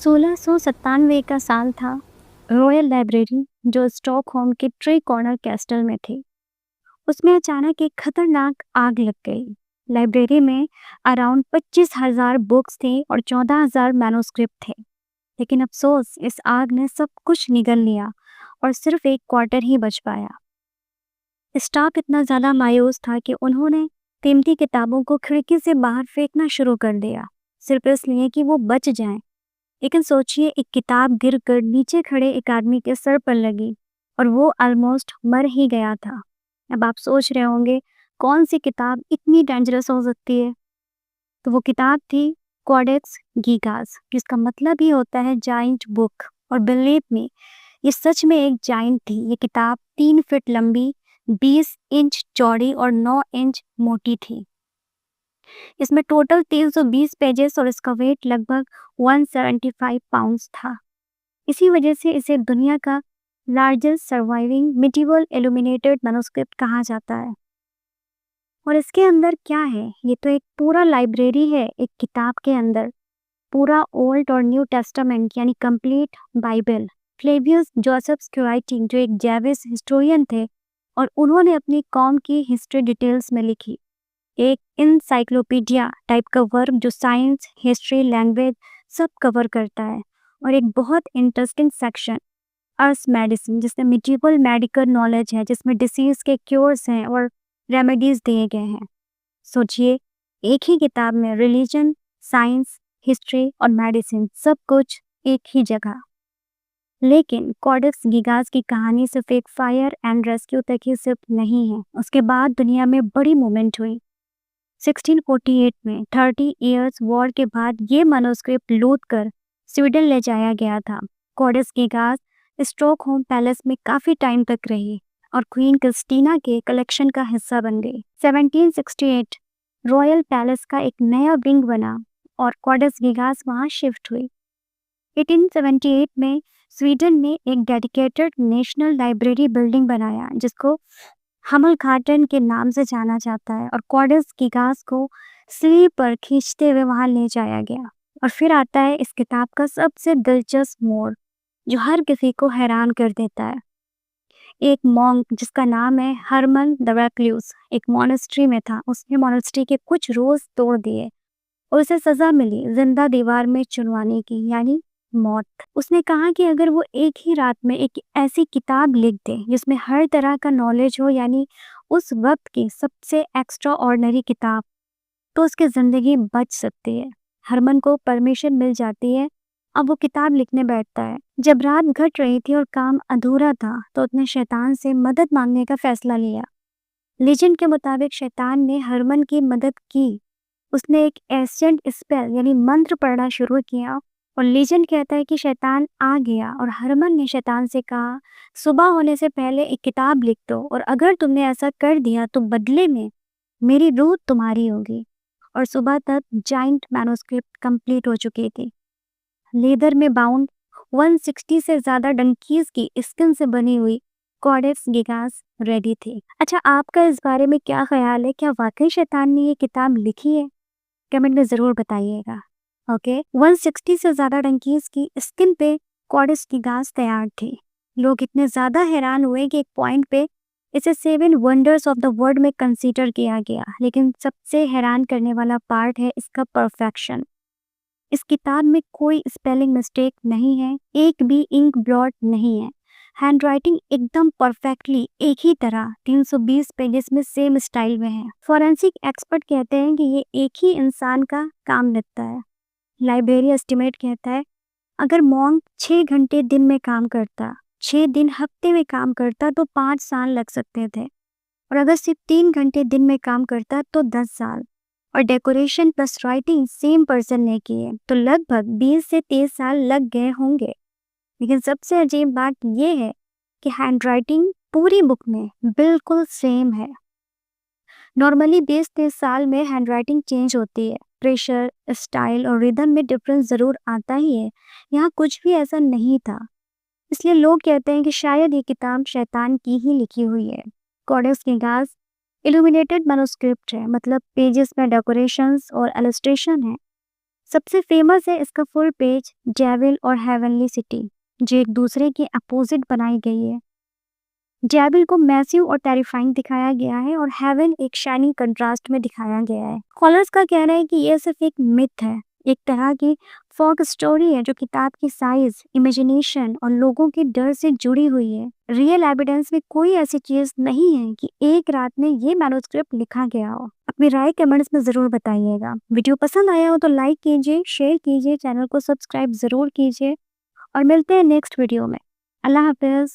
1697 का साल था। रॉयल लाइब्रेरी जो स्टॉकहोम के ट्री कॉर्नर कैस्टल में थी, उसमें अचानक एक खतरनाक आग लग गई। लाइब्रेरी में अराउंड 25,000 बुक्स थी और 14,000 मैन्युस्क्रिप्ट थे। लेकिन अफसोस, इस आग ने सब कुछ निगल लिया और सिर्फ एक क्वार्टर ही बच पाया। स्टाफ इतना ज़्यादा मायूस था कि उन्होंने कीमती किताबों को खिड़की से बाहर फेंकना शुरू कर दिया, सिर्फ इसलिए कि वो बच जाएं। लेकिन सोचिए, एक किताब गिरकर नीचे खड़े एक आदमी के सर पर लगी और वो ऑलमोस्ट मर ही गया था। अब आप सोच रहे होंगे, कौन सी किताब इतनी डेंजरस हो सकती है? तो वो किताब थी कॉडेक्स गीगास, जिसका मतलब ही होता है जाइंट बुक। और बिलीव मी, ये सच में एक जाइंट थी। ये किताब 3 फीट लंबी, 20 इंच चौड़ी और 9 इंच मोटी थी। इसमें टोटल 320 पेजेस और इसका वेट लगभग 175 पाउंड्स था। इसी वजह से इसे दुनिया का largest surviving medieval illuminated manuscript कहा जाता है। और इसके अंदर क्या है? ये तो एक पूरा लाइब्रेरी है एक किताब के अंदर। पूरा ओल्ड और न्यू टेस्टामेंट यानी कंप्लीट बाइबल। फ्लेवियस जोसेफ स्क्वाइटी जो एक जैविस हिस्टोरियन थे और उन्होंने अपनी कौम की हिस्ट्री डिटेल्स में लिखी। एक इनसाइक्लोपीडिया टाइप का वर्क जो साइंस, हिस्ट्री, लैंग्वेज सब कवर करता है। और एक बहुत इंटरेस्टिंग सेक्शन अर्थ मेडिसिन, जिसमें मिडिवल मेडिकल नॉलेज है, जिसमें डिसीज के क्योर्स हैं और रेमेडीज दिए गए हैं। सोचिए, एक ही किताब में रिलीजन, साइंस, हिस्ट्री और मेडिसिन सब कुछ एक ही जगह। लेकिन कॉडेक्स गीगास की कहानी सिर्फ एक फायर एंड रेस्क्यू तक ही सिर्फ नहीं है। उसके बाद दुनिया में बड़ी मूवमेंट हुई। 1648 में 30 इयर्स वॉर के बाद ये मैन्युस्क्रिप्ट लूट कर स्वीडन ले जाया गया था। कॉडेक्स गीगास स्टॉकहोम पैलेस में काफ़ी टाइम तक रही और क्वीन क्रिस्टीना के कलेक्शन का हिस्सा बन गई। 1768 रॉयल पैलेस का एक नया विंग बना और कॉडेक्स गीगास वहाँ शिफ्ट हुई। 1878 में स्वीडन ने एक डेडिकेटेड नेशनल लाइब्रेरी बिल्डिंग बनाया, जिसको हमलखाटन के नाम से जाना जाता है। और कॉडेक्स गीगास को स्लीव पर खींचते हुए वहां ले जाया गया। और फिर आता है इस किताब का सबसे दिलचस्प मोड़, जो हर किसी को हैरान कर देता है। एक मॉन्क जिसका नाम है हरमन द रेक्लूस एक मॉनेस्ट्री में था। उसने मॉनेस्ट्री के कुछ रोज तोड़ दिए और उसे सजा मिली जिंदा दीवार में चुनवाने की, यानी मौत। उसने कहा कि अगर वो एक ही रात में एक ऐसी किताब लिख दे जिसमें हर तरह का नॉलेज हो, यानी उस वक्त की सबसे एक्स्ट्रा ऑर्डिनरी किताब, तो उसकी जिंदगी बच सकती है। हरमन को परमिशन मिल जाती है। अब वो किताब लिखने बैठता है। जब रात घट रही थी और काम अधूरा था, तो उसने शैतान से मदद मांगने का फैसला लिया। लेजेंड के मुताबिक शैतान ने हरमन की मदद की। उसने एक एंशिएंट स्पेल यानी मंत्र पढ़ना शुरू किया और लीजेंड कहता है कि शैतान आ गया और हरमन ने शैतान से कहा, सुबह होने से पहले एक किताब लिख दो और अगर तुमने ऐसा कर दिया तो बदले में मेरी रूह तुम्हारी होगी। और सुबह तक जाइंट मैन्युस्क्रिप्ट कंप्लीट हो चुकी थी। लेदर में बाउंड 160 से ज़्यादा डंकीज की स्किन से बनी हुई कॉडेक्स गीगास रेडी थी। अच्छा, आपका इस बारे में क्या ख्याल है? क्या वाकई शैतान ने ये किताब लिखी है? कमेंट में ज़रूर बताइएगा। ओके, 160 से ज़्यादा डंकीज की स्किन पे कॉडेक्स गीगास तैयार थी। लोग इतने ज़्यादा हैरान हुए कि एक पॉइंट पे इसे 7 वंडर्स ऑफ द वर्ल्ड में कंसीडर किया गया। लेकिन सबसे हैरान करने वाला पार्ट है इसका परफेक्शन। इस किताब में कोई स्पेलिंग मिस्टेक नहीं है, एक भी इंक ब्लॉट नहीं है। हैंडराइटिंग एकदम परफेक्टली एक ही तरह 320 पेजेस में सेम स्टाइल में है। फॉरेंसिक एक्सपर्ट कहते हैं कि ये एक ही इंसान का काम निपटा है। लाइब्रेरी एस्टिमेट कहता है, अगर मॉन्क 6 घंटे दिन में काम करता, 6 दिन हफ्ते में काम करता, तो 5 साल लग सकते थे। और अगर सिर्फ 3 घंटे दिन में काम करता तो 10 साल। और decoration plus writing same person ने की है, तो लगभग 20 से 30 साल लग गए होंगे। लेकिन सबसे अजीब बात यह है कि हैंडराइटिंग पूरी बुक में बिल्कुल सेम है। नॉर्मली 20-30 साल में हैंडराइटिंग चेंज होती है, प्रेशर, स्टाइल और रिदम में डिफरेंस ज़रूर आता ही है। यहाँ कुछ भी ऐसा नहीं था। इसलिए लोग कहते हैं कि शायद ये किताब शैतान की ही लिखी हुई है। कॉडेक्स गीगास इल्यूमिनेटेड मैन्युस्क्रिप्ट है, मतलब पेजेस में डेकोरेशंस और इलस्ट्रेशन है। सबसे फेमस है इसका फुल पेज डेविल और हेवनली सिटी, जो एक दूसरे के अपोजिट बनाई गई है। डेविल को मैसिव और टेरिफाइंग दिखाया गया है और हेवन एक शाइनिंग कंट्रास्ट में दिखाया गया है। स्कॉलर्स का कहना है कि यह सिर्फ एक मिथ है, एक तरह की फोक स्टोरी है जो किताब की साइज, इमेजिनेशन और लोगों के डर से जुड़ी हुई है। रियल एविडेंस में कोई ऐसी चीज नहीं है कि एक रात में ये मैन्युस्क्रिप्ट लिखा गया हो। अपनी राय कमेंट्स में जरूर बताइएगा। वीडियो पसंद आया हो तो लाइक कीजिए, शेयर कीजिए, चैनल को सब्सक्राइब जरूर कीजिए और मिलते हैं नेक्स्ट वीडियो में। अल्लाह हाफिज।